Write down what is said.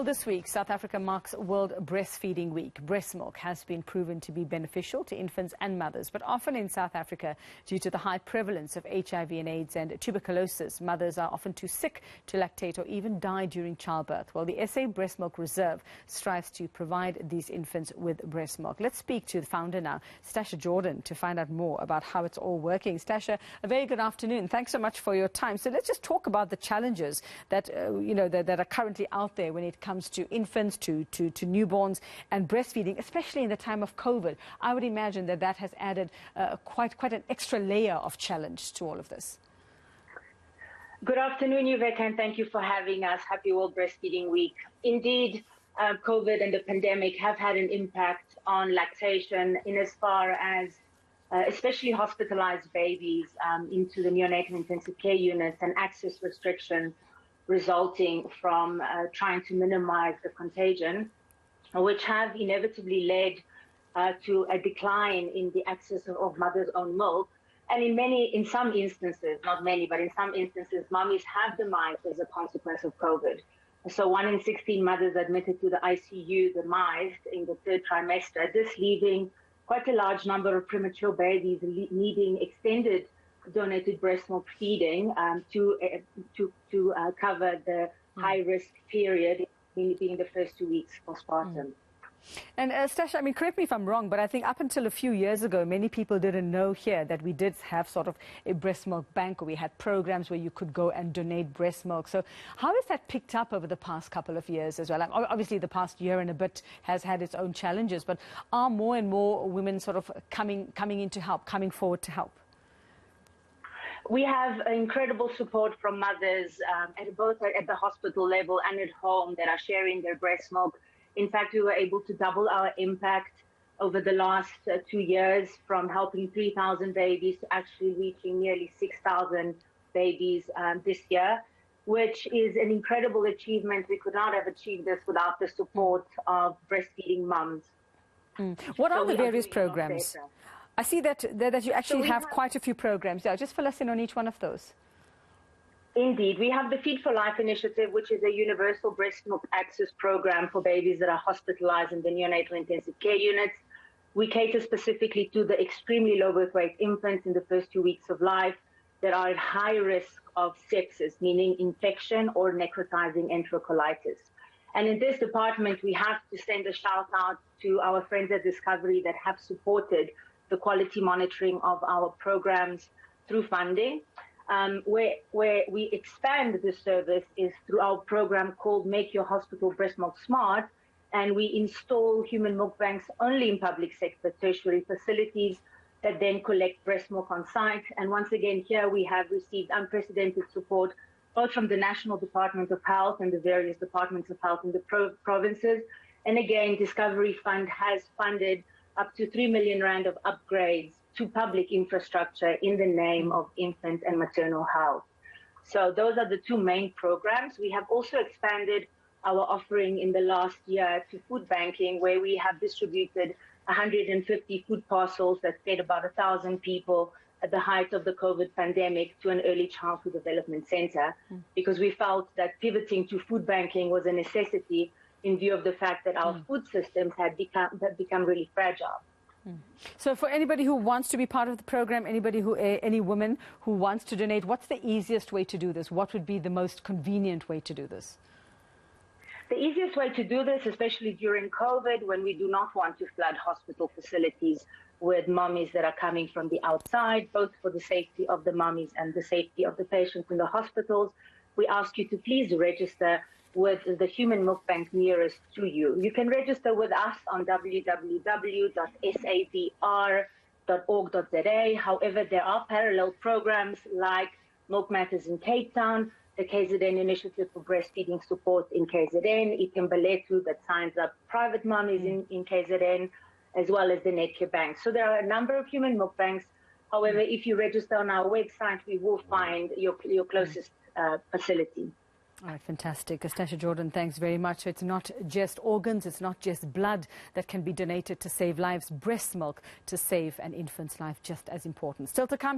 This week, South Africa marks World Breastfeeding Week. Breast milk has been proven to be beneficial to infants and mothers, but often in South Africa, due to the high prevalence of HIV and AIDS and tuberculosis, mothers are often too sick to lactate or even die during childbirth. Well, the SA Breastmilk Reserve strives to provide these infants with breast milk. Let's speak to the founder now, Stasha Jordan, to find out more about how it's all working. Stasha, a very good afternoon. Thanks so much for your time. So let's just talk about the challenges that, that are currently out there when it comes to infants, to newborns and breastfeeding, especially in the time of COVID. I would imagine that has added quite an extra layer of challenge to all of this. Good afternoon, Yvette, and thank you for having us. Happy World Breastfeeding Week. Indeed, COVID and the pandemic have had an impact on lactation in as far as especially hospitalized babies into the neonatal intensive care units and access restrictions resulting from trying to minimize the contagion, which have inevitably led to a decline in the access of mother's own milk. And in some instances, not many, but in some instances, mummies have demised as a consequence of COVID. So 1 in 16 mothers admitted to the ICU demised in the third trimester, this leaving quite a large number of premature babies needing extended donated breast milk feeding to cover the high-risk period, being the first 2 weeks postpartum. And Stasha, I mean, correct me if I'm wrong, but I think up until a few years ago, many people didn't know here that we did have sort of a breast milk bank, or we had programs where you could go and donate breast milk. So how has that picked up over the past couple of years as well? Like, obviously, the past year and a bit has had its own challenges, but are more and more women sort of coming in to help, coming forward to help? We have incredible support from mothers both at the hospital level and at home that are sharing their breast milk. In fact, we were able to double our impact over the last 2 years, from helping 3,000 babies to actually reaching nearly 6,000 babies this year, which is an incredible achievement. We could not have achieved this without the support of breastfeeding mums. What are the various programs? I see that you actually have quite a few programs. Yeah, just fill us in on each one of those. Indeed. We have the Feed for Life initiative, which is a universal breast milk access program for babies that are hospitalized in the neonatal intensive care units. We cater specifically to the extremely low birth weight infants in the first 2 weeks of life that are at high risk of sepsis, meaning infection or necrotizing enterocolitis. And in this department, we have to send a shout out to our friends at Discovery that have supported the quality monitoring of our programs through funding. Where we expand the service is through our program called Make Your Hospital Breast Milk Smart, and we install human milk banks only in public sector tertiary facilities that then collect breast milk on site. And once again, here we have received unprecedented support both from the National Department of Health and the various departments of health in the provinces. And again, Discovery Fund has funded up to 3 million rand of upgrades to public infrastructure in the name of infant and maternal health. So those are the two main programs. We have also expanded our offering in the last year to food banking, where we have distributed 150 food parcels that fed about 1,000 people at the height of the COVID pandemic to an early childhood development center, because we felt that pivoting to food banking was a necessity in view of the fact that our food systems had become really fragile. So for anybody who wants to be part of the program, any woman who wants to donate, what's the easiest way to do this? What would be the most convenient way to do this? The easiest way to do this, especially during COVID, when we do not want to flood hospital facilities with mummies that are coming from the outside, both for the safety of the mummies and the safety of the patients in the hospitals, we ask you to please register with the human milk bank nearest to you. You can register with us on www.savr.org.za. However, there are parallel programs like Milk Matters in Cape Town, the KZN Initiative for Breastfeeding Support in KZN, Itimbaletu that signs up private mummies in KZN, as well as the Netcare Bank. So there are a number of human milk banks. However, if you register on our website, we will find your closest facility. All right, fantastic. Stasha Jordan, thanks very much. So it's not just organs, it's not just blood that can be donated to save lives. Breast milk to save an infant's life, just as important. Still to come.